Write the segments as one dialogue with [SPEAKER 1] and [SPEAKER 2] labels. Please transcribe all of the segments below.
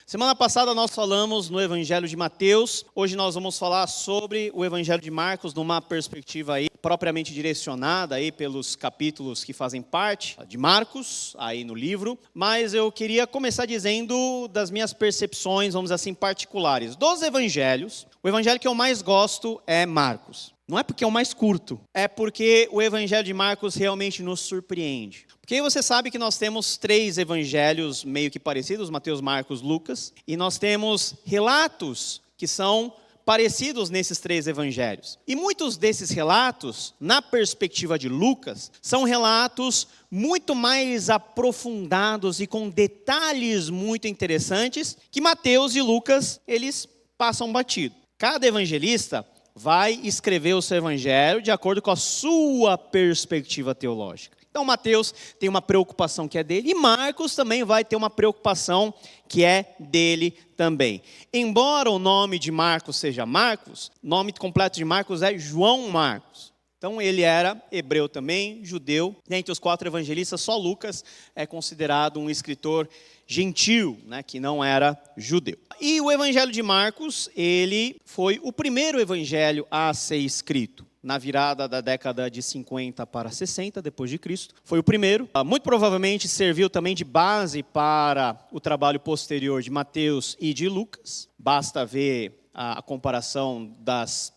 [SPEAKER 1] Semana passada nós falamos no Evangelho de Mateus, hoje nós vamos falar sobre o Evangelho de Marcos numa perspectiva aí propriamente direcionada aí pelos capítulos que fazem parte de Marcos, aí no livro, mas eu queria começar dizendo das minhas percepções, vamos dizer assim, particulares. Dos evangelhos, o evangelho que eu mais gosto é Marcos. Não é porque é o mais curto, é porque o evangelho de Marcos realmente nos surpreende. Porque você sabe que nós temos 3 evangelhos meio que parecidos, Mateus, Marcos, Lucas, e nós temos relatos que são parecidos nesses 3 evangelhos. E muitos desses relatos, na perspectiva de Lucas, são relatos muito mais aprofundados e com detalhes muito interessantes que Mateus e Lucas, eles passam batido. Cada evangelista vai escrever o seu evangelho de acordo com a sua perspectiva teológica. Então Mateus tem uma preocupação que é dele e Marcos também vai ter uma preocupação que é dele também. Embora o nome de Marcos seja Marcos, o nome completo de Marcos é João Marcos. Então ele era hebreu também, judeu. Dentre os 4 evangelistas, só Lucas é considerado um escritor gentil, que não era judeu. E o evangelho de Marcos, ele foi o primeiro evangelho a ser escrito. Na virada da década de 50 para 60, depois de Cristo. Foi o primeiro. Muito provavelmente serviu também de base para o trabalho posterior de Mateus e de Lucas. Basta ver a comparação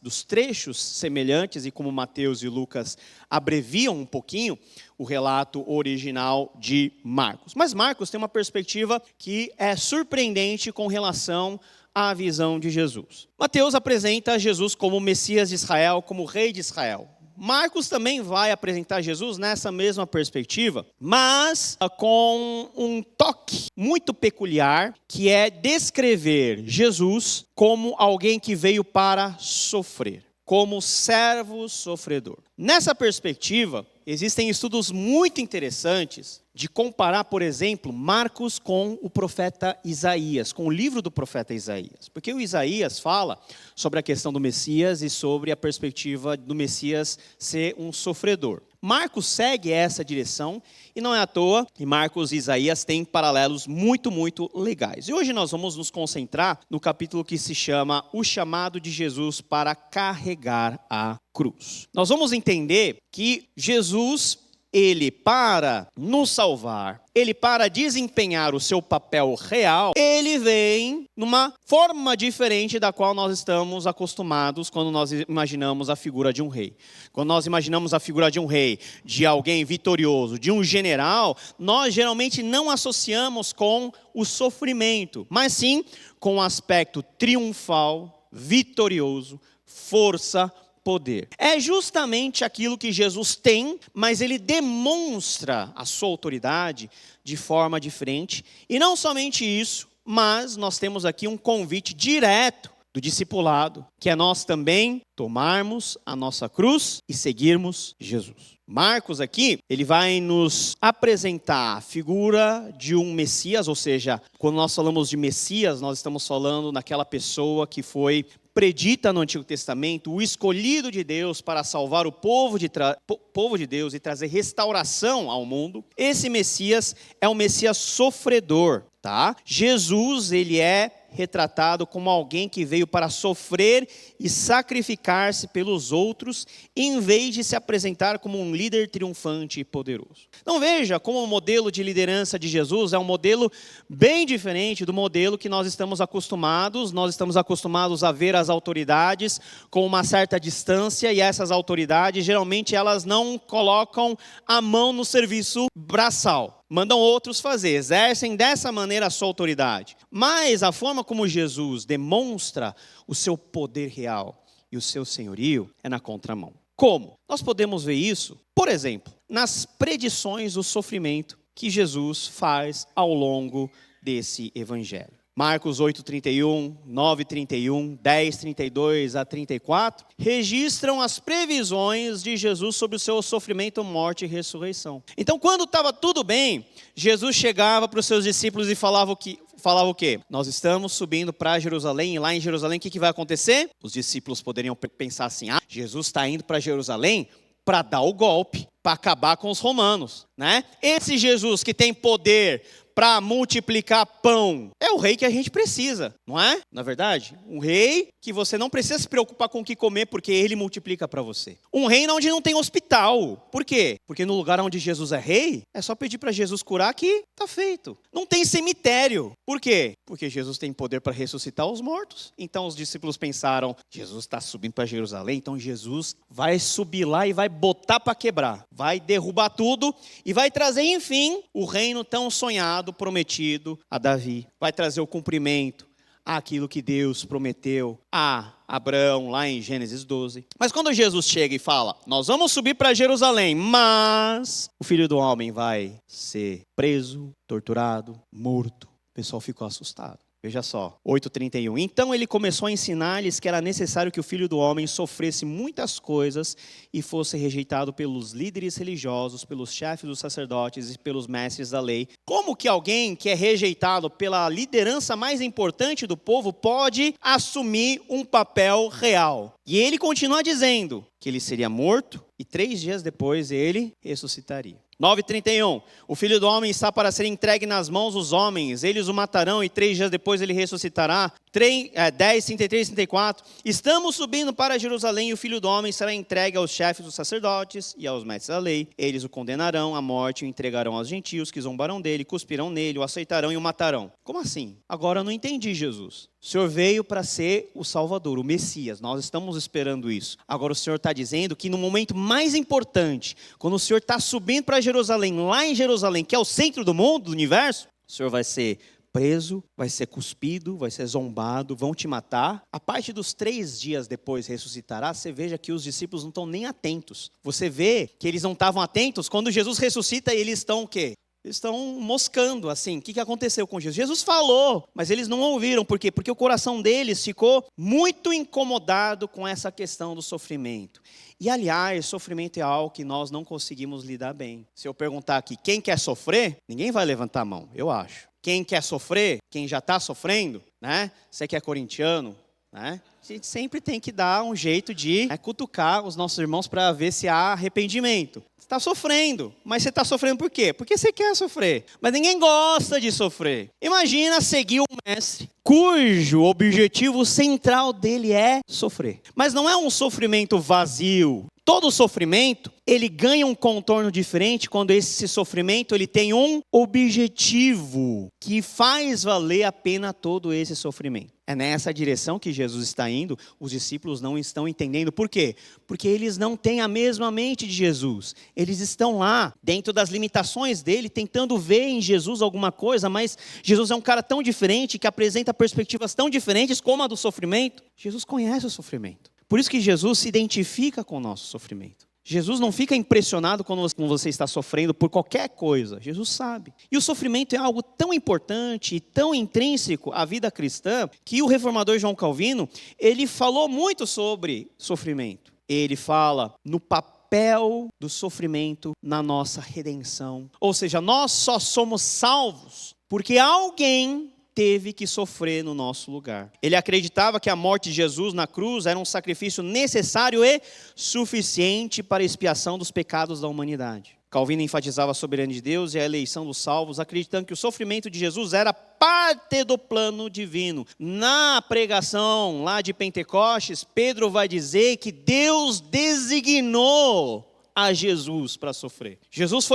[SPEAKER 1] dos trechos semelhantes e como Mateus e Lucas abreviam um pouquinho o relato original de Marcos. Mas Marcos tem uma perspectiva que é surpreendente com relação à visão de Jesus. Mateus apresenta Jesus como Messias de Israel, como Rei de Israel. Marcos também vai apresentar Jesus nessa mesma perspectiva, mas com um toque muito peculiar, que é descrever Jesus como alguém que veio para sofrer, como servo sofredor. Nessa perspectiva, existem estudos muito interessantes de comparar, por exemplo, Marcos com o profeta Isaías, com o livro do profeta Isaías. Porque o Isaías fala sobre a questão do Messias e sobre a perspectiva do Messias ser um sofredor. Marcos segue essa direção e não é à toa que Marcos e Isaías têm paralelos muito, muito legais. E hoje nós vamos nos concentrar no capítulo que se chama O Chamado de Jesus para Carregar a Cruz. Nós vamos entender que Jesus, ele para nos salvar, ele para desempenhar o seu papel real, ele vem numa forma diferente da qual nós estamos acostumados quando nós imaginamos a figura de um rei. Quando nós imaginamos a figura de um rei, de alguém vitorioso, de um general, nós geralmente não associamos com o sofrimento, mas sim com o aspecto triunfal, vitorioso, força, poder. É justamente aquilo que Jesus tem, mas ele demonstra a sua autoridade de forma diferente. E não somente isso, mas nós temos aqui um convite direto do discipulado, que é nós também tomarmos a nossa cruz e seguirmos Jesus. Marcos aqui, ele vai nos apresentar a figura de um Messias, ou seja, quando nós falamos de Messias, nós estamos falando naquela pessoa que foi predita no Antigo Testamento, o escolhido de Deus para salvar o povo de Deus e trazer restauração ao mundo. Esse Messias é um Messias sofredor, tá? Jesus, ele é retratado como alguém que veio para sofrer e sacrificar-se pelos outros, em vez de se apresentar como um líder triunfante e poderoso. Então veja como o modelo de liderança de Jesus é um modelo bem diferente do modelo que nós estamos acostumados. Nós estamos acostumados a ver as autoridades com uma certa distância, e essas autoridades, geralmente, elas não colocam a mão no serviço braçal. Mandam outros fazer, exercem dessa maneira a sua autoridade. Mas a forma como Jesus demonstra o seu poder real e o seu senhorio é na contramão. Como? Nós podemos ver isso, por exemplo, nas predições do sofrimento que Jesus faz ao longo desse evangelho. Marcos 8:31, 9:31, 10:32 a 34, registram as previsões de Jesus sobre o seu sofrimento, morte e ressurreição. Então, quando estava tudo bem, Jesus chegava para os seus discípulos e falava o quê? Nós estamos subindo para Jerusalém, e lá em Jerusalém o que vai acontecer? Os discípulos poderiam pensar assim, Jesus está indo para Jerusalém para dar o golpe, para acabar com os romanos, né? Esse Jesus que tem poder para multiplicar pão? É o rei que a gente precisa, não é? Na verdade, um rei que você não precisa se preocupar com o que comer, porque ele multiplica para você. Um reino onde não tem hospital. Por quê? Porque no lugar onde Jesus é rei, é só pedir para Jesus curar que está feito. Não tem cemitério. Por quê? Porque Jesus tem poder para ressuscitar os mortos. Então os discípulos pensaram, Jesus está subindo para Jerusalém, então Jesus vai subir lá e vai botar para quebrar. Vai derrubar tudo e vai trazer, enfim, o reino tão sonhado, prometido a Davi. Vai trazer o cumprimento àquilo que Deus prometeu a Abraão, lá em Gênesis 12. Mas quando Jesus chega e fala, nós vamos subir para Jerusalém, mas o Filho do Homem vai ser preso, torturado, morto. O pessoal ficou assustado. Veja só, 8:31. Então ele começou a ensinar-lhes que era necessário que o Filho do Homem sofresse muitas coisas e fosse rejeitado pelos líderes religiosos, pelos chefes dos sacerdotes e pelos mestres da lei. Como que alguém que é rejeitado pela liderança mais importante do povo pode assumir um papel real? E ele continua dizendo que ele seria morto e 3 dias depois ele ressuscitaria. 9:31. O Filho do Homem está para ser entregue nas mãos dos homens. Eles o matarão e 3 dias depois ele ressuscitará. 10:33-34. Estamos subindo para Jerusalém e o Filho do Homem será entregue aos chefes dos sacerdotes e aos mestres da lei. Eles o condenarão à morte e o entregarão aos gentios que zombarão dele, cuspirão nele, o aceitarão e o matarão. Como assim? Agora eu não entendi, Jesus. O Senhor veio para ser o Salvador, o Messias. Nós estamos esperando isso. Agora o Senhor está dizendo que no momento mais importante, quando o Senhor está subindo para Jerusalém, lá em Jerusalém, que é o centro do mundo, do universo, o Senhor vai ser preso, vai ser cuspido, vai ser zombado, vão te matar. A parte dos 3 dias depois ressuscitará, você veja que os discípulos não estão nem atentos. Você vê que eles não estavam atentos. Quando Jesus ressuscita, eles estão o quê? Eles estão moscando, assim. O que aconteceu com Jesus? Jesus falou, mas eles não ouviram. Por quê? Porque o coração deles ficou muito incomodado com essa questão do sofrimento. E, aliás, sofrimento é algo que nós não conseguimos lidar bem. Se eu perguntar aqui, quem quer sofrer? Ninguém vai levantar a mão, eu acho. Quem quer sofrer? Quem já está sofrendo? Né? Você que é corintiano, né? A gente sempre tem que dar um jeito de cutucar os nossos irmãos para ver se há arrependimento. Você está sofrendo, mas você está sofrendo por quê? Porque você quer sofrer. Mas ninguém gosta de sofrer. Imagina seguir um mestre cujo objetivo central dele é sofrer. Mas não é um sofrimento vazio. Todo sofrimento, ele ganha um contorno diferente quando esse sofrimento ele tem um objetivo que faz valer a pena todo esse sofrimento. É nessa direção que Jesus está indo, os discípulos não estão entendendo. Por quê? Porque eles não têm a mesma mente de Jesus. Eles estão lá, dentro das limitações dele, tentando ver em Jesus alguma coisa, mas Jesus é um cara tão diferente, que apresenta perspectivas tão diferentes como a do sofrimento. Jesus conhece o sofrimento. Por isso que Jesus se identifica com o nosso sofrimento. Jesus não fica impressionado quando você está sofrendo por qualquer coisa. Jesus sabe. E o sofrimento é algo tão importante e tão intrínseco à vida cristã, que o reformador João Calvino, ele falou muito sobre sofrimento. Ele fala no papel do sofrimento na nossa redenção. Ou seja, nós só somos salvos porque alguém teve que sofrer no nosso lugar. Ele acreditava que a morte de Jesus na cruz era um sacrifício necessário e suficiente para a expiação dos pecados da humanidade. Calvino enfatizava a soberania de Deus e a eleição dos salvos, acreditando que o sofrimento de Jesus era parte do plano divino. Na pregação lá de Pentecostes, Pedro vai dizer que Deus designou a Jesus para sofrer. Jesus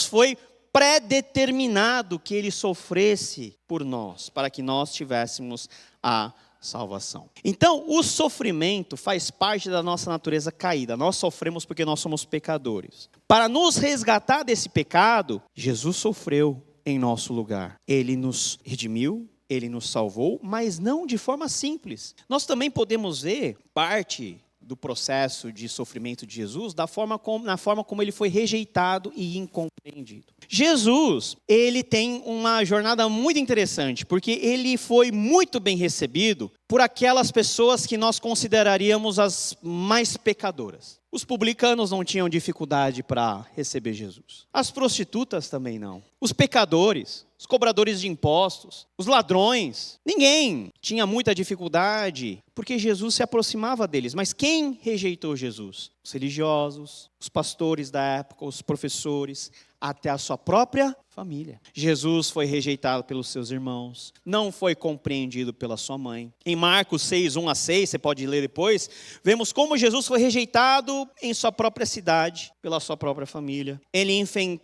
[SPEAKER 1] foi predeterminado que ele sofresse por nós, para que nós tivéssemos a salvação. Então, o sofrimento faz parte da nossa natureza caída. Nós sofremos porque nós somos pecadores. Para nos resgatar desse pecado, Jesus sofreu em nosso lugar. Ele nos redimiu, ele nos salvou, mas não de forma simples. Nós também podemos ver parte do processo de sofrimento de Jesus na forma como ele foi rejeitado e incompreendido. Jesus, ele tem uma jornada muito interessante, porque ele foi muito bem recebido por aquelas pessoas que nós consideraríamos as mais pecadoras. Os publicanos não tinham dificuldade para receber Jesus. As prostitutas também não. Os pecadores, os cobradores de impostos, os ladrões, ninguém tinha muita dificuldade, porque Jesus se aproximava deles. Mas quem rejeitou Jesus? os religiosos, os pastores da época, os professores, até a sua própria família. Jesus foi rejeitado pelos seus irmãos, não foi compreendido pela sua mãe. Em Marcos 6, 1-6, você pode ler depois, vemos como Jesus foi rejeitado em sua própria cidade, pela sua própria família. Ele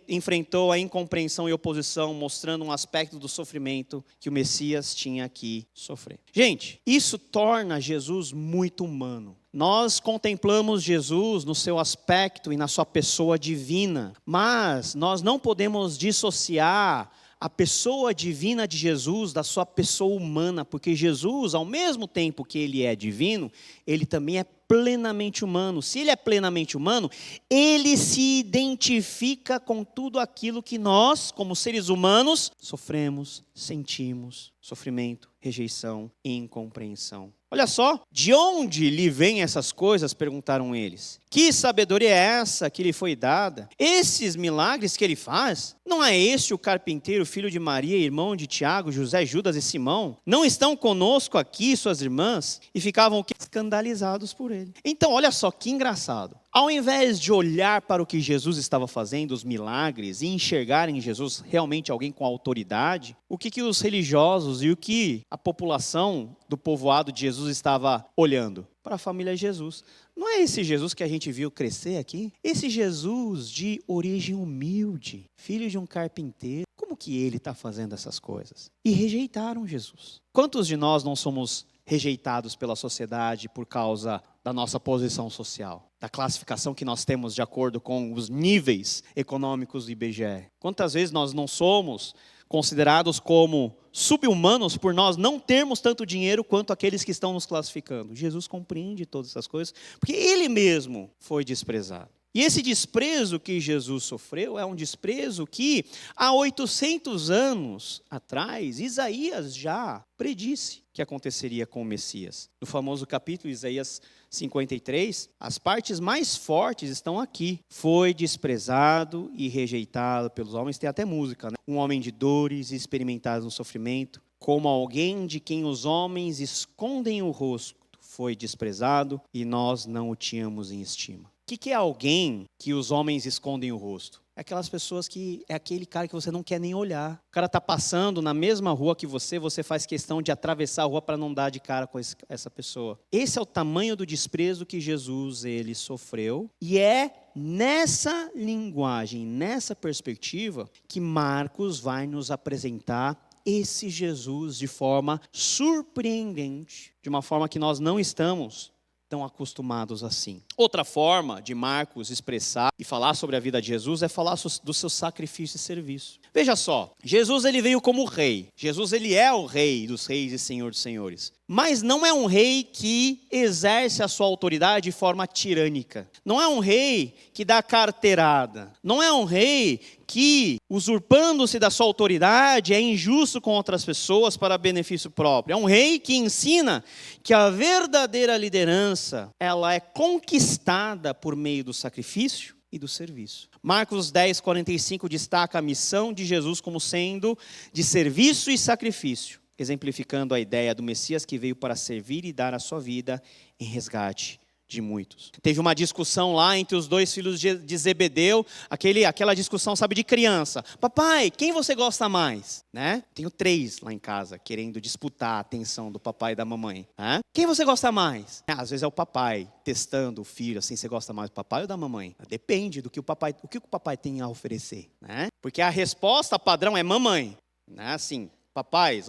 [SPEAKER 1] enfrentou a incompreensão e oposição, mostrando um aspecto do sofrimento que o Messias tinha que sofrer. Gente, isso torna Jesus muito humano. Nós contemplamos Jesus no seu aspecto e na sua pessoa divina, mas nós não podemos dissociar a pessoa divina de Jesus da sua pessoa humana, porque Jesus, ao mesmo tempo que ele é divino, ele também é plenamente humano. Se ele é plenamente humano, ele se identifica com tudo aquilo que nós, como seres humanos, sofremos, sentimos: sofrimento, rejeição e incompreensão. Olha só, de onde lhe vêm essas coisas? Perguntaram eles. Que sabedoria é essa que lhe foi dada? Esses milagres que ele faz? Não é este o carpinteiro, filho de Maria, irmão de Tiago, José, Judas e Simão? Não estão conosco aqui suas irmãs? E ficavam escandalizados por ele. Então, olha só que engraçado. Ao invés de olhar para o que Jesus estava fazendo, os milagres, e enxergar em Jesus realmente alguém com autoridade, o que os religiosos e o que a população do povoado de Jesus estava olhando? Para a família de Jesus. Não é esse Jesus que a gente viu crescer aqui? Esse Jesus de origem humilde, filho de um carpinteiro, como que ele está fazendo essas coisas? E rejeitaram Jesus. Quantos de nós não somos rejeitados pela sociedade por causa da nossa posição social, da classificação que nós temos de acordo com os níveis econômicos do IBGE? Quantas vezes nós não somos considerados como sub-humanos por nós não termos tanto dinheiro quanto aqueles que estão nos classificando? Jesus compreende todas essas coisas, porque ele mesmo foi desprezado. E esse desprezo que Jesus sofreu é um desprezo que há 800 anos atrás Isaías já predisse que aconteceria com o Messias. No famoso capítulo Isaías 53, as partes mais fortes estão aqui. Foi desprezado e rejeitado pelos homens. Tem até música, né? Um homem de dores, experimentado no sofrimento, como alguém de quem os homens escondem o rosto. Foi desprezado e nós não o tínhamos em estima. O que é alguém que os homens escondem o rosto? É aquelas pessoas que é aquele cara que você não quer nem olhar. O cara está passando na mesma rua que você faz questão de atravessar a rua para não dar de cara com essa pessoa. Esse é o tamanho do desprezo que Jesus ele sofreu. E é nessa linguagem, nessa perspectiva, que Marcos vai nos apresentar esse Jesus de forma surpreendente, de uma forma que nós não estamos tão acostumados assim. Outra forma de Marcos expressar e falar sobre a vida de Jesus é falar do seu sacrifício e serviço. Veja só, Jesus ele veio como rei. Jesus ele é o rei dos reis e senhor dos senhores. Mas não é um rei que exerce a sua autoridade de forma tirânica. Não é um rei que dá carteirada. Não é um rei que, usurpando-se da sua autoridade, é injusto com outras pessoas para benefício próprio. É um rei que ensina que a verdadeira liderança, ela é conquistada por meio do sacrifício e do serviço. Marcos 10:45 destaca a missão de Jesus como sendo de serviço e sacrifício, exemplificando a ideia do Messias que veio para servir e dar a sua vida em resgate de muitos. Teve uma discussão lá entre os dois filhos de Zebedeu, aquela discussão, sabe, de criança. Papai, quem você gosta mais? Né? Tenho 3 lá em casa, querendo disputar a atenção do papai e da mamãe. Né? Quem você gosta mais? Às vezes é o papai, testando o filho, assim, você gosta mais do papai ou da mamãe? Depende do que o papai tem a oferecer. Né? Porque a resposta padrão é mamãe. Né? Assim, papais,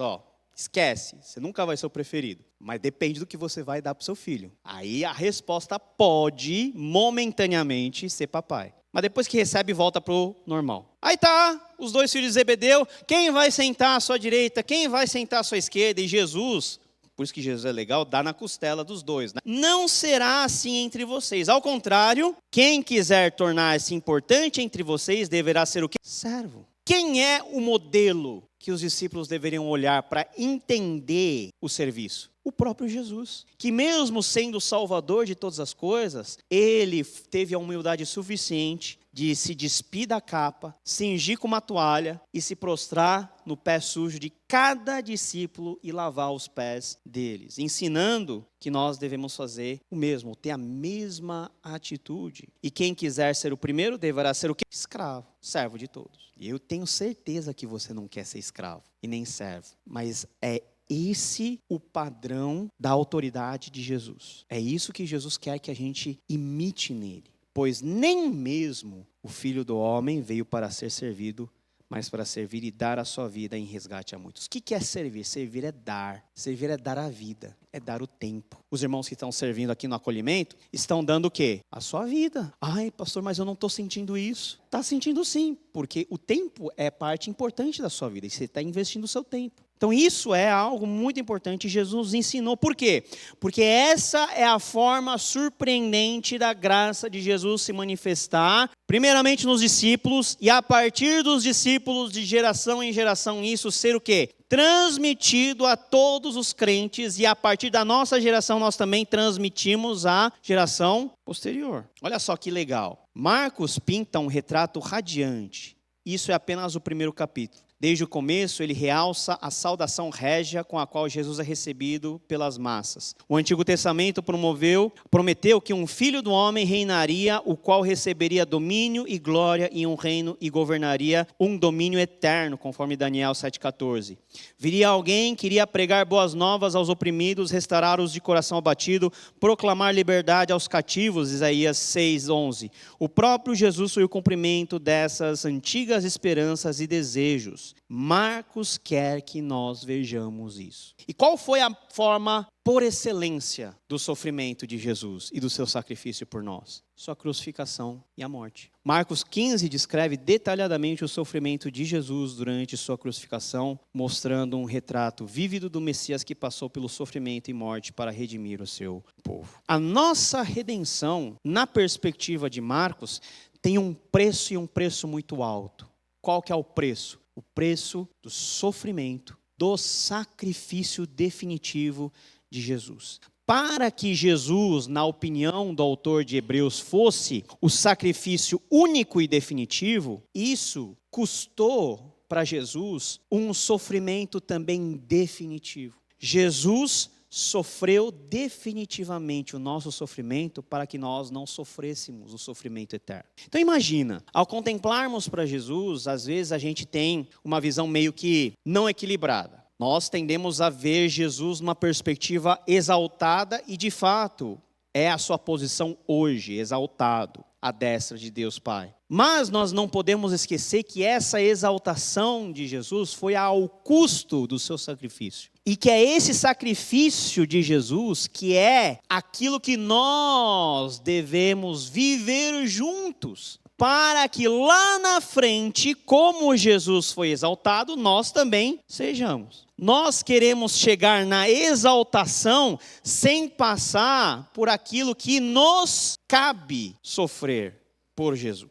[SPEAKER 1] esquece, você nunca vai ser o preferido. Mas depende do que você vai dar para o seu filho. Aí a resposta pode, momentaneamente, ser papai. Mas depois que recebe, volta para o normal. Aí tá, os 2 filhos de Zebedeu, quem vai sentar à sua direita, quem vai sentar à sua esquerda? E Jesus, por isso que Jesus é legal, dá na costela dos 2. Né? Não será assim entre vocês. Ao contrário, quem quiser tornar-se importante entre vocês, deverá ser o quê? Servo. Quem é o modelo que os discípulos deveriam olhar para entender o serviço? O próprio Jesus, que mesmo sendo o Salvador de todas as coisas, ele teve a humildade suficiente de se despir da capa, cingir com uma toalha e se prostrar no pé sujo de cada discípulo e lavar os pés deles, ensinando que nós devemos fazer o mesmo, ter a mesma atitude. E quem quiser ser o primeiro deverá ser o quê? Escravo, servo de todos. E eu tenho certeza que você não quer ser escravo e nem servo, mas é esse o padrão da autoridade de Jesus. É isso que Jesus quer que a gente imite nele. Pois nem mesmo o Filho do Homem veio para ser servido, mas para servir e dar a sua vida em resgate a muitos. O que é servir? Servir é dar. Servir é dar a vida, é dar o tempo. Os irmãos que estão servindo aqui no acolhimento estão dando o quê? A sua vida. Ai, pastor, mas eu não estou sentindo isso. Está sentindo sim, porque o tempo é parte importante da sua vida e você está investindo o seu tempo. Então isso é algo muito importante, Jesus ensinou. Por quê? Porque essa é a forma surpreendente da graça de Jesus se manifestar, primeiramente nos discípulos, e a partir dos discípulos, de geração em geração, isso ser o quê? Transmitido a todos os crentes, e a partir da nossa geração nós também transmitimos à geração posterior. Olha só que legal. Marcos pinta um retrato radiante. Isso é apenas o primeiro capítulo. Desde o começo, ele realça a saudação régia com a qual Jesus é recebido pelas massas. O Antigo Testamento prometeu que um filho do homem reinaria, o qual receberia domínio e glória em um reino e governaria um domínio eterno, conforme Daniel 7,14. Viria alguém que iria pregar boas novas aos oprimidos, restaurar os de coração abatido, proclamar liberdade aos cativos, Isaías 6,11. O próprio Jesus foi o cumprimento dessas antigas esperanças e desejos. Marcos quer que nós vejamos isso. E qual foi a forma por excelência do sofrimento de Jesus e do seu sacrifício por nós? Sua crucificação e a morte. Marcos 15 descreve detalhadamente o sofrimento de Jesus durante sua crucificação, mostrando um retrato vívido do Messias que passou pelo sofrimento e morte para redimir o seu povo. A nossa redenção, na perspectiva de Marcos, tem um preço e um preço muito alto. Qual que é o preço? O preço do sofrimento, do sacrifício definitivo de Jesus. Para que Jesus, na opinião do autor de Hebreus, fosse o sacrifício único e definitivo, isso custou para Jesus um sofrimento também definitivo. Jesus sofreu definitivamente o nosso sofrimento para que nós não sofrêssemos o sofrimento eterno. Então imagina, ao contemplarmos para Jesus, às vezes a gente tem uma visão meio que não equilibrada. Nós tendemos a ver Jesus numa perspectiva exaltada e de fato é a sua posição hoje, exaltado, à destra de Deus Pai. Mas nós não podemos esquecer que essa exaltação de Jesus foi ao custo do seu sacrifício. E que é esse sacrifício de Jesus que é aquilo que nós devemos viver juntos. Para que lá na frente, como Jesus foi exaltado, nós também sejamos. Nós queremos chegar na exaltação sem passar por aquilo que nos cabe sofrer por Jesus.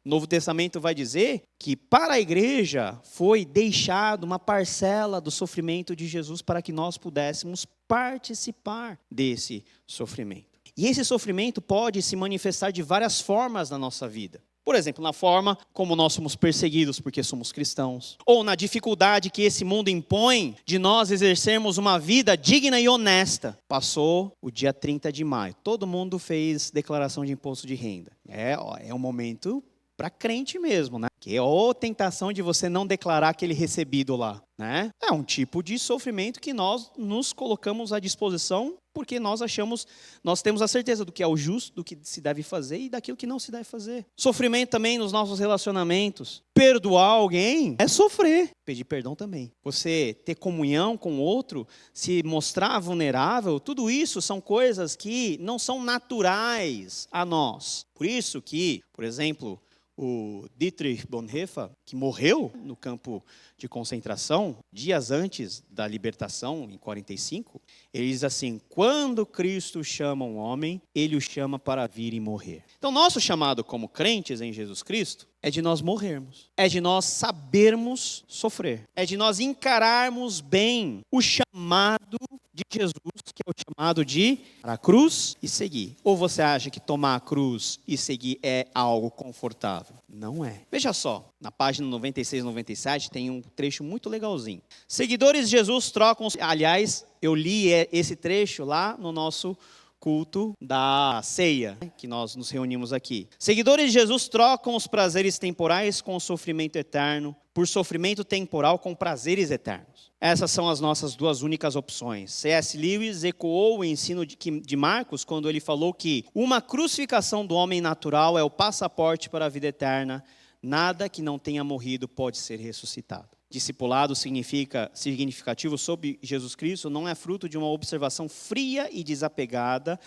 [SPEAKER 1] O Novo Testamento vai dizer que para a igreja foi deixado uma parcela do sofrimento de Jesus para que nós pudéssemos participar desse sofrimento. E esse sofrimento pode se manifestar de várias formas na nossa vida. Por exemplo, na forma como nós somos perseguidos porque somos cristãos. Ou na dificuldade que esse mundo impõe de nós exercermos uma vida digna e honesta. Passou o dia 30 de maio. Todo mundo fez declaração de imposto de renda. É um momento para crente mesmo, né? Que é a tentação de você não declarar aquele recebido lá, né? É um tipo de sofrimento que nós nos colocamos à disposição porque nós temos a certeza do que é o justo, do que se deve fazer e daquilo que não se deve fazer. Sofrimento também nos nossos relacionamentos. Perdoar alguém é sofrer. Pedir perdão também. Você ter comunhão com o outro, se mostrar vulnerável, tudo isso são coisas que não são naturais a nós. Por isso que, por exemplo, o Dietrich Bonhoeffer, que morreu no campo de concentração, dias antes da libertação, em 45, ele diz assim: quando Cristo chama um homem, ele o chama para vir e morrer. Então, nosso chamado como crentes em Jesus Cristo é de nós morrermos, é de nós sabermos sofrer, é de nós encararmos bem o chamado de Jesus, que é o chamado de para a cruz e seguir. Ou você acha que tomar a cruz e seguir é algo confortável? Não é. Veja só, na página 96 e 97 tem um trecho muito legalzinho. Seguidores de Jesus trocam... Aliás, eu li esse trecho lá no nosso culto da ceia, que nós nos reunimos aqui. Seguidores de Jesus trocam os prazeres temporais com o sofrimento eterno, por sofrimento temporal com prazeres eternos. Essas são as nossas duas únicas opções. C.S. Lewis ecoou o ensino de Marcos quando ele falou que uma crucificação do homem natural é o passaporte para a vida eterna. Nada que não tenha morrido pode ser ressuscitado. Discipulado significativo sobre Jesus Cristo não é fruto de uma observação fria e desapegada,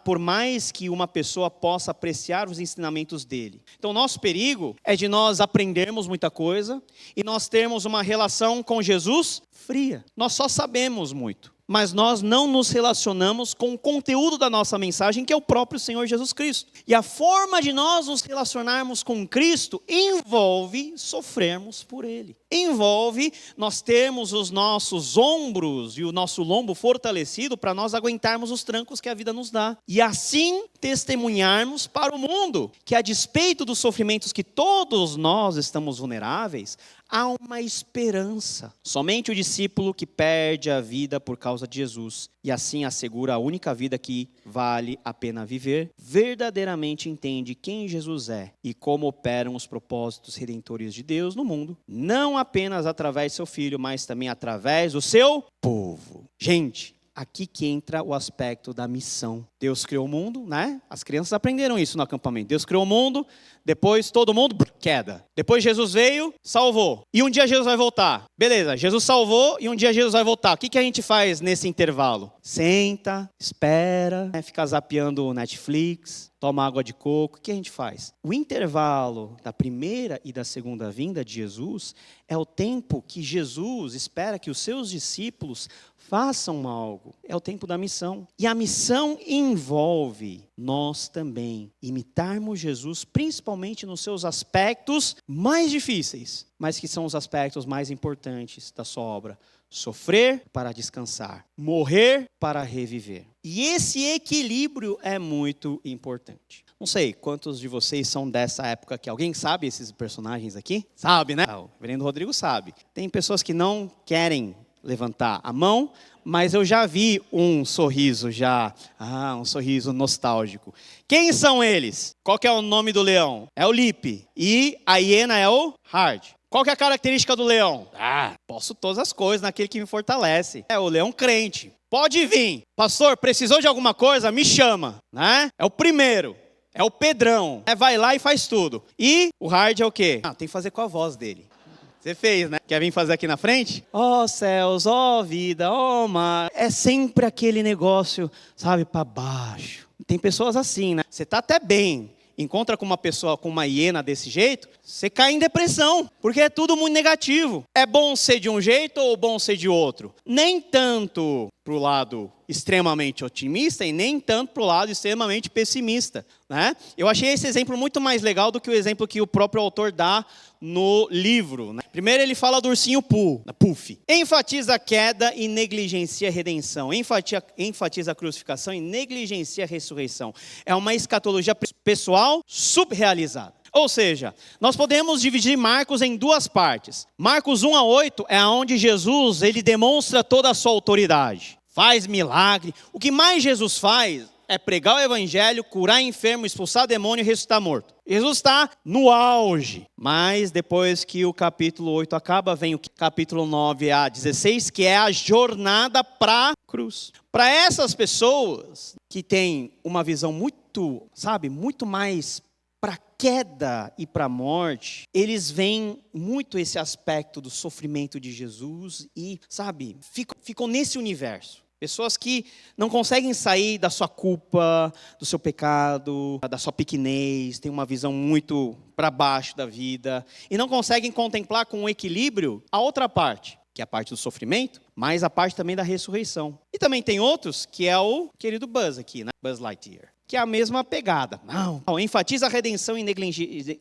[SPEAKER 1] por mais que uma pessoa possa apreciar os ensinamentos dele. Então, nosso perigo é de nós aprendermos muita coisa e nós termos uma relação com Jesus fria. Nós só sabemos muito, mas nós não nos relacionamos com o conteúdo da nossa mensagem, que é o próprio Senhor Jesus Cristo. E a forma de nós nos relacionarmos com Cristo envolve sofrermos por Ele. Envolve nós termos os nossos ombros e o nosso lombo fortalecido para nós aguentarmos os trancos que a vida nos dá. E assim testemunharmos para o mundo que, a despeito dos sofrimentos que todos nós estamos vulneráveis, há uma esperança. Somente o discípulo que perde a vida por causa de Jesus e assim assegura a única vida que vale a pena viver, verdadeiramente entende quem Jesus é e como operam os propósitos redentores de Deus no mundo, não apenas através de seu Filho, mas também através do seu povo. Gente, aqui que entra o aspecto da missão. Deus criou o mundo, né? As crianças aprenderam isso no acampamento. Deus criou o mundo, depois todo mundo, queda. Depois Jesus veio, salvou. E um dia Jesus vai voltar. Beleza, Jesus salvou e um dia Jesus vai voltar. O que a gente faz nesse intervalo? Senta, espera, fica zapeando o Netflix, toma água de coco. O que a gente faz? O intervalo da primeira e da segunda vinda de Jesus é o tempo que Jesus espera que os seus discípulos façam algo. É o tempo da missão. E a missão envolve nós também imitarmos Jesus, principalmente nos seus aspectos mais difíceis, mas que são os aspectos mais importantes da sua obra. Sofrer para descansar, morrer para reviver. E esse equilíbrio é muito importante. Não sei quantos de vocês são dessa época aqui. Alguém sabe esses personagens aqui? Sabe, né? O reverendo Rodrigo sabe. Tem pessoas que não querem levantar a mão, mas eu já vi um sorriso um sorriso nostálgico. Quem são eles? Qual que é o nome do leão? É o Lipe. E a hiena é o Hard. Qual que é a característica do leão? Posso todas as coisas naquele que me fortalece. É o leão crente. Pode vir. Pastor, precisou de alguma coisa? Me chama. Né? É o primeiro. É o Pedrão. Vai lá e faz tudo. E o Hard é o quê? Tem que fazer com a voz dele. Você fez, né? Quer vir fazer aqui na frente? Ó céus, ó vida, ó mar. É sempre aquele negócio, sabe, para baixo. Tem pessoas assim, né? Você tá até bem. Encontra com uma pessoa, com uma hiena desse jeito, você cai em depressão, porque é tudo muito negativo. É bom ser de um jeito ou bom ser de outro? Nem tanto pro lado extremamente otimista e nem tanto pro lado extremamente pessimista, né? Eu achei esse exemplo muito mais legal do que o exemplo que o próprio autor dá no livro, né? Primeiro ele fala do ursinho Puff. Enfatiza a queda e negligencia a redenção. Enfatiza a crucificação e negligencia a ressurreição. É uma escatologia pessoal subrealizada. Ou seja, nós podemos dividir Marcos em duas partes. Marcos 1-8 é onde Jesus ele demonstra toda a sua autoridade. Faz milagre. O que mais Jesus faz é pregar o evangelho, curar enfermo, expulsar demônio e ressuscitar morto. Jesus está no auge. Mas depois que o capítulo 8 acaba, vem o capítulo 9-16, que é a jornada para a cruz. Para essas pessoas que têm uma visão muito mais para a queda e para a morte, eles veem muito esse aspecto do sofrimento de Jesus e, ficam nesse universo. Pessoas que não conseguem sair da sua culpa, do seu pecado, da sua pequenez, têm uma visão muito para baixo da vida e não conseguem contemplar com equilíbrio a outra parte, que é a parte do sofrimento, mas a parte também da ressurreição. E também tem outros, que é o querido Buzz aqui, né? Buzz Lightyear, que é a mesma pegada. Não, enfatiza a redenção e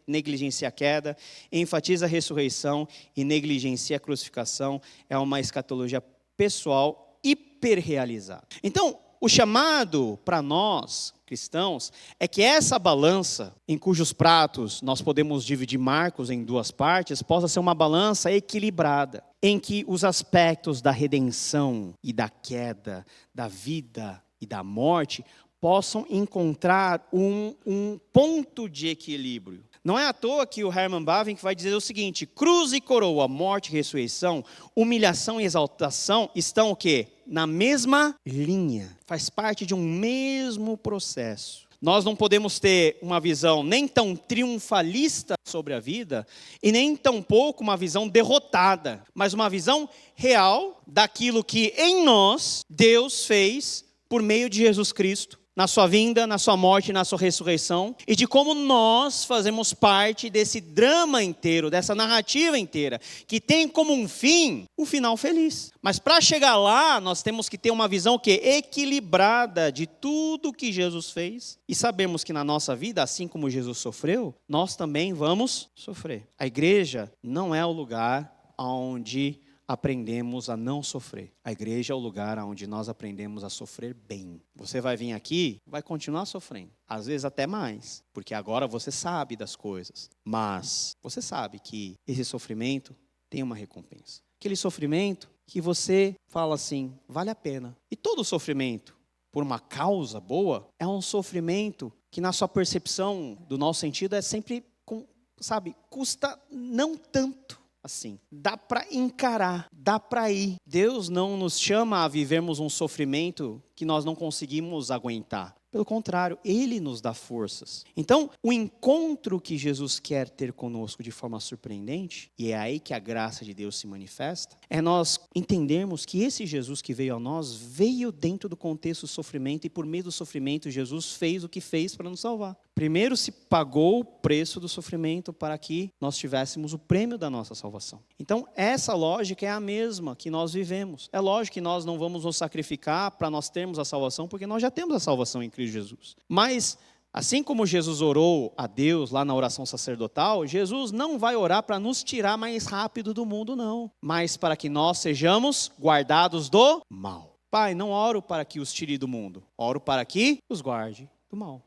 [SPEAKER 1] negligencia a queda, enfatiza a ressurreição e negligencia a crucificação. É uma escatologia pessoal hiperrealizada. Então, o chamado para nós, cristãos, é que essa balança, em cujos pratos nós podemos dividir Marcos em duas partes, possa ser uma balança equilibrada, em que os aspectos da redenção e da queda, da vida e da morte, possam encontrar um ponto de equilíbrio. Não é à toa que o Herman Bavinck vai dizer o seguinte: cruz e coroa, morte e ressurreição, humilhação e exaltação estão o quê? Na mesma linha. Faz parte de um mesmo processo. Nós não podemos ter uma visão nem tão triunfalista sobre a vida e nem tampouco uma visão derrotada, mas uma visão real daquilo que em nós Deus fez por meio de Jesus Cristo, na sua vinda, na sua morte e na sua ressurreição, e de como nós fazemos parte desse drama inteiro, dessa narrativa inteira, que tem como um fim, um final feliz. Mas para chegar lá, nós temos que ter uma visão equilibrada de tudo que Jesus fez, e sabemos que na nossa vida, assim como Jesus sofreu, nós também vamos sofrer. A igreja não é o lugar onde aprendemos a não sofrer. A igreja é o lugar onde nós aprendemos a sofrer bem. Você vai vir aqui, vai continuar sofrendo. Às vezes até mais, porque agora você sabe das coisas. Mas você sabe que esse sofrimento tem uma recompensa. Aquele sofrimento que você fala assim, vale a pena. E todo sofrimento, por uma causa boa, é um sofrimento que na sua percepção, do nosso sentido, é sempre, custa não tanto. Assim, dá para encarar, dá para ir. Deus não nos chama a vivermos um sofrimento que nós não conseguimos aguentar. Pelo contrário, Ele nos dá forças. Então, o encontro que Jesus quer ter conosco de forma surpreendente, e é aí que a graça de Deus se manifesta, é nós entendermos que esse Jesus que veio a nós, veio dentro do contexto do sofrimento, e por meio do sofrimento, Jesus fez o que fez para nos salvar. Primeiro se pagou o preço do sofrimento para que nós tivéssemos o prêmio da nossa salvação. Então, essa lógica é a mesma que nós vivemos. É lógico que nós não vamos nos sacrificar para nós termos a salvação, porque nós já temos a salvação em Cristo Jesus. Mas, assim como Jesus orou a Deus lá na oração sacerdotal, Jesus não vai orar para nos tirar mais rápido do mundo, não. Mas para que nós sejamos guardados do mal. Pai, não oro para que os tire do mundo. Oro para que os guarde do mal.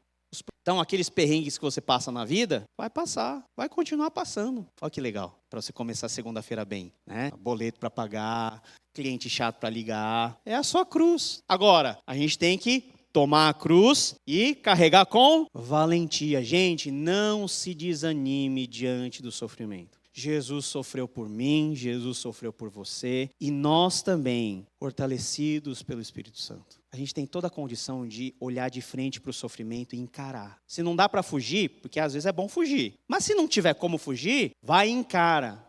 [SPEAKER 1] Então, aqueles perrengues que você passa na vida, vai passar, vai continuar passando. Olha que legal, para você começar segunda-feira bem, né? Boleto para pagar, cliente chato para ligar, é a sua cruz. Agora, a gente tem que tomar a cruz e carregar com valentia. Gente, não se desanime diante do sofrimento. Jesus sofreu por mim, Jesus sofreu por você, e nós também, fortalecidos pelo Espírito Santo. A gente tem toda a condição de olhar de frente para o sofrimento e encarar. Se não dá para fugir, porque às vezes é bom fugir, mas se não tiver como fugir, vai e encara.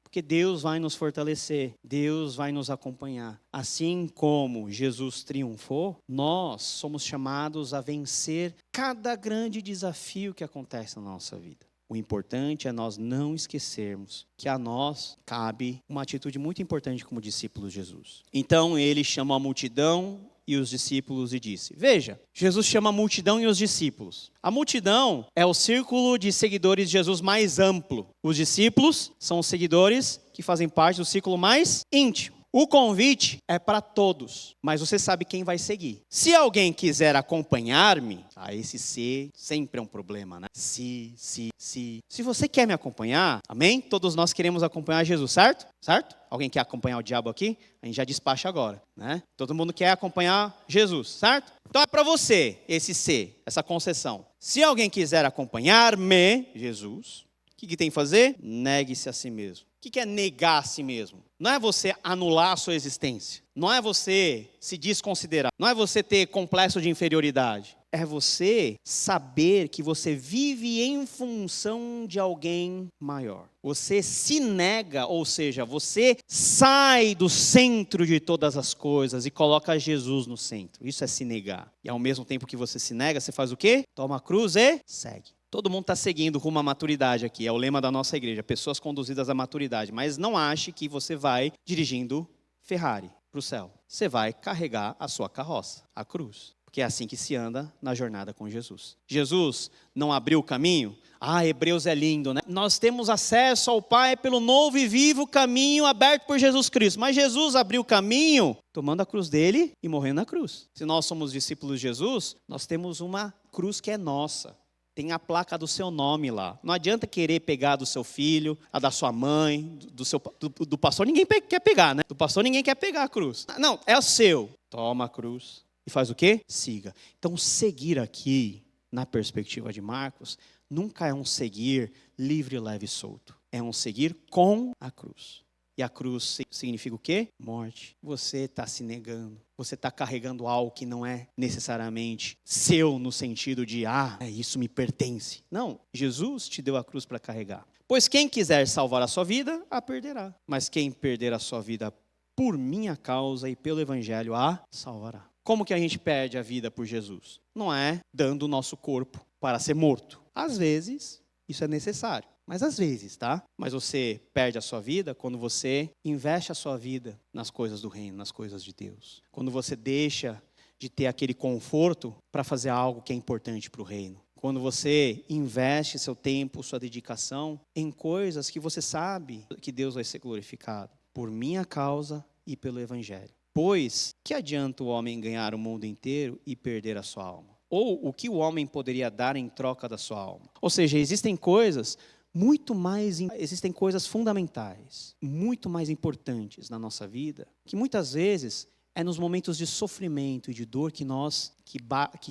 [SPEAKER 1] Porque Deus vai nos fortalecer, Deus vai nos acompanhar. Assim como Jesus triunfou, nós somos chamados a vencer cada grande desafio que acontece na nossa vida. O importante é nós não esquecermos que a nós cabe uma atitude muito importante como discípulos de Jesus. Então ele chama a multidão e os discípulos e disse: veja, Jesus chama a multidão e os discípulos. A multidão é o círculo de seguidores de Jesus mais amplo. Os discípulos são os seguidores que fazem parte do círculo mais íntimo. O convite é para todos, mas você sabe quem vai seguir. Se alguém quiser acompanhar-me, esse se sempre é um problema, né? Se você quer me acompanhar, amém? Todos nós queremos acompanhar Jesus, certo? Certo? Alguém quer acompanhar o diabo aqui? A gente já despacha agora, né? Todo mundo quer acompanhar Jesus, certo? Então é para você esse se, essa concessão. Se alguém quiser acompanhar-me, Jesus, O que tem que fazer? Negue-se a si mesmo. O que é negar a si mesmo? Não é você anular a sua existência. Não é você se desconsiderar. Não é você ter complexo de inferioridade. É você saber que você vive em função de alguém maior. Você se nega, ou seja, você sai do centro de todas as coisas e coloca Jesus no centro. Isso é se negar. E ao mesmo tempo que você se nega, você faz o quê? Toma a cruz e segue. Todo mundo está seguindo rumo à maturidade aqui. É o lema da nossa igreja. Pessoas conduzidas à maturidade. Mas não ache que você vai dirigindo Ferrari para o céu. Você vai carregar a sua carroça, a cruz. Porque é assim que se anda na jornada com Jesus. Jesus não abriu o caminho? Hebreus é lindo, né? Nós temos acesso ao Pai pelo novo e vivo caminho aberto por Jesus Cristo. Mas Jesus abriu o caminho tomando a cruz dele e morrendo na cruz. Se nós somos discípulos de Jesus, nós temos uma cruz que é nossa. Tem a placa do seu nome lá. Não adianta querer pegar do seu filho, a da sua mãe, do pastor ninguém quer pegar, né? Do pastor ninguém quer pegar a cruz. Não, é o seu. Toma a cruz. E faz o quê? Siga. Então, seguir aqui, na perspectiva de Marcos, nunca é um seguir livre, leve e solto. É um seguir com a cruz. E a cruz significa o quê? Morte. Você está se negando. Você está carregando algo que não é necessariamente seu no sentido de, isso me pertence. Não, Jesus te deu a cruz para carregar. Pois quem quiser salvar a sua vida, a perderá. Mas quem perder a sua vida por minha causa e pelo evangelho, a salvará. Como que a gente perde a vida por Jesus? Não é dando o nosso corpo para ser morto. Às vezes, isso é necessário. Mas às vezes, tá? Mas você perde a sua vida quando você investe a sua vida nas coisas do reino, nas coisas de Deus. Quando você deixa de ter aquele conforto para fazer algo que é importante para o reino. Quando você investe seu tempo, sua dedicação em coisas que você sabe que Deus vai ser glorificado. Por minha causa e pelo evangelho. Pois, que adianta o homem ganhar o mundo inteiro e perder a sua alma? Ou o que o homem poderia dar em troca da sua alma? Ou seja, existem coisas fundamentais, muito mais importantes na nossa vida, que muitas vezes é nos momentos de sofrimento e de dor que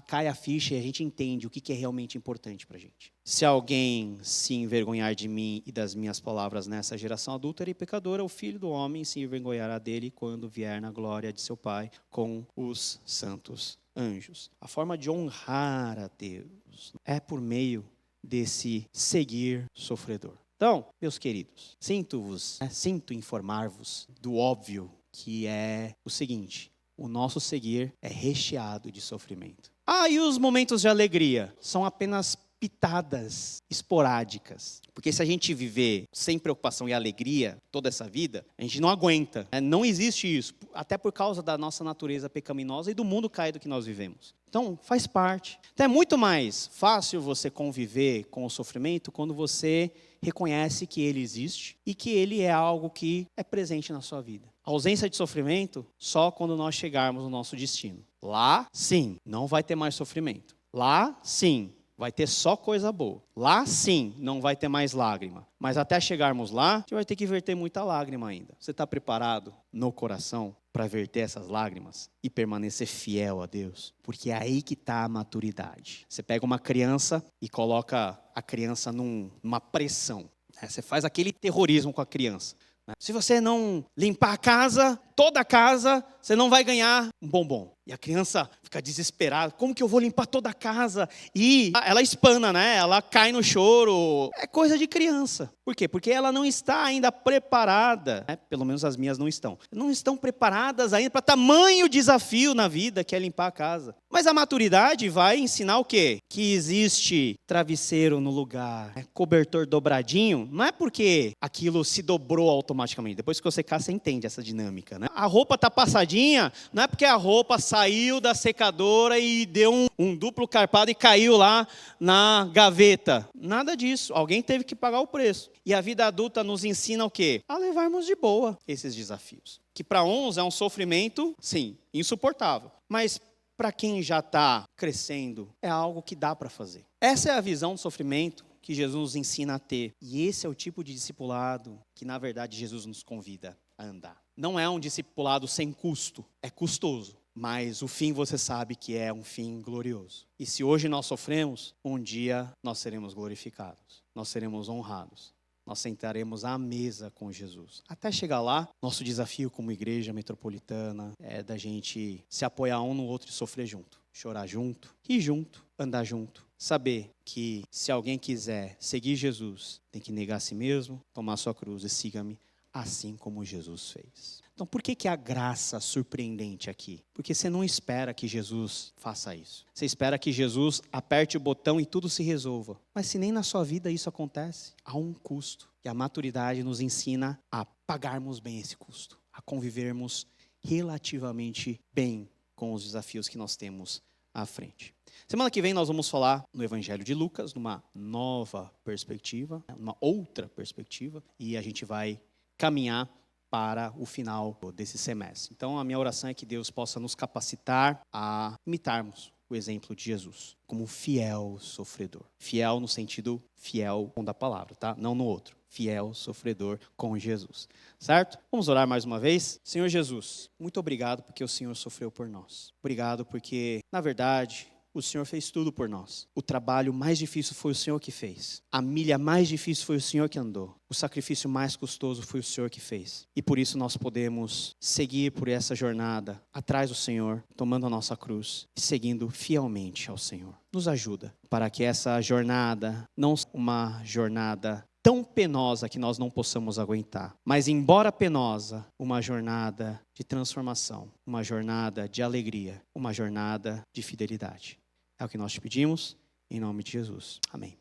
[SPEAKER 1] cai a ficha e a gente entende o que é realmente importante para a gente. Se alguém se envergonhar de mim e das minhas palavras nessa geração adúltera e pecadora, o Filho do Homem se envergonhará dele quando vier na glória de seu Pai com os santos anjos. A forma de honrar a Deus é por meio desse seguir sofredor. Então, meus queridos, sinto informar-vos do óbvio, que é o seguinte: o nosso seguir é recheado de sofrimento. E os momentos de alegria são apenas pitadas esporádicas. Porque se a gente viver sem preocupação e alegria toda essa vida, a gente não aguenta. Não existe isso, até por causa da nossa natureza pecaminosa e do mundo caído que nós vivemos. Então, faz parte. Então, é muito mais fácil você conviver com o sofrimento quando você reconhece que ele existe e que ele é algo que é presente na sua vida. A ausência de sofrimento só quando nós chegarmos no nosso destino. Lá, sim, não vai ter mais sofrimento. Lá, sim, vai ter só coisa boa. Lá, sim, não vai ter mais lágrima. Mas até chegarmos lá, a gente vai ter que verter muita lágrima ainda. Você está preparado no coração para verter essas lágrimas e permanecer fiel a Deus? Porque é aí que está a maturidade. Você pega uma criança e coloca a criança numa pressão. Você faz aquele terrorismo com a criança. Se você não limpar a casa, toda a casa, você não vai ganhar um bombom. E a criança fica desesperada. Como que eu vou limpar toda a casa? E ela espana, né? Ela cai no choro. É coisa de criança. Por quê? Porque ela não está ainda preparada. Pelo menos as minhas não estão. Não estão preparadas ainda para tamanho desafio na vida, que é limpar a casa. Mas a maturidade vai ensinar o quê? Que existe travesseiro no lugar, cobertor dobradinho. Não é porque aquilo se dobrou automaticamente. Depois que você casa, você entende essa dinâmica, né? A roupa está passadinha, não é porque a roupa saiu da secadora e deu um duplo carpado e caiu lá na gaveta. Nada disso. Alguém teve que pagar o preço. E a vida adulta nos ensina o quê? A levarmos de boa esses desafios. Que para uns é um sofrimento, sim, insuportável. Mas para quem já está crescendo, é algo que dá para fazer. Essa é a visão do sofrimento que Jesus nos ensina a ter. E esse é o tipo de discipulado que, na verdade, Jesus nos convida a andar. Não é um discipulado sem custo, é custoso. mas o fim você sabe que é um fim glorioso. E se hoje nós sofremos, um dia nós seremos glorificados, nós seremos honrados. Nós sentaremos à mesa com Jesus. Até chegar lá, nosso desafio como igreja metropolitana é da gente se apoiar um no outro e sofrer junto. Chorar junto, rir junto, andar junto. Saber que se alguém quiser seguir Jesus, tem que negar a si mesmo, tomar sua cruz e siga-me, assim como Jesus fez. Então, por que a graça surpreendente aqui? Porque você não espera que Jesus faça isso. Você espera que Jesus aperte o botão e tudo se resolva. Mas se nem na sua vida isso acontece, há um custo. E a maturidade nos ensina a pagarmos bem esse custo, a convivermos relativamente bem com os desafios que nós temos à frente. Semana que vem nós vamos falar no Evangelho de Lucas, numa nova perspectiva, uma outra perspectiva, e a gente vai caminhar para o final desse semestre. Então, a minha oração é que Deus possa nos capacitar a imitarmos o exemplo de Jesus, como um fiel sofredor. Fiel no sentido fiel da palavra, tá? Não no outro. Fiel sofredor com Jesus. Certo? Vamos orar mais uma vez? Senhor Jesus, muito obrigado porque o Senhor sofreu por nós. Obrigado porque, na verdade, o Senhor fez tudo por nós. O trabalho mais difícil foi o Senhor que fez. A milha mais difícil foi o Senhor que andou. O sacrifício mais custoso foi o Senhor que fez. E por isso nós podemos seguir por essa jornada atrás do Senhor, tomando a nossa cruz e seguindo fielmente ao Senhor. Nos ajuda para que essa jornada não seja uma jornada tão penosa que nós não possamos aguentar. Mas embora penosa, uma jornada de transformação, uma jornada de alegria, uma jornada de fidelidade. É o que nós te pedimos, em nome de Jesus. Amém.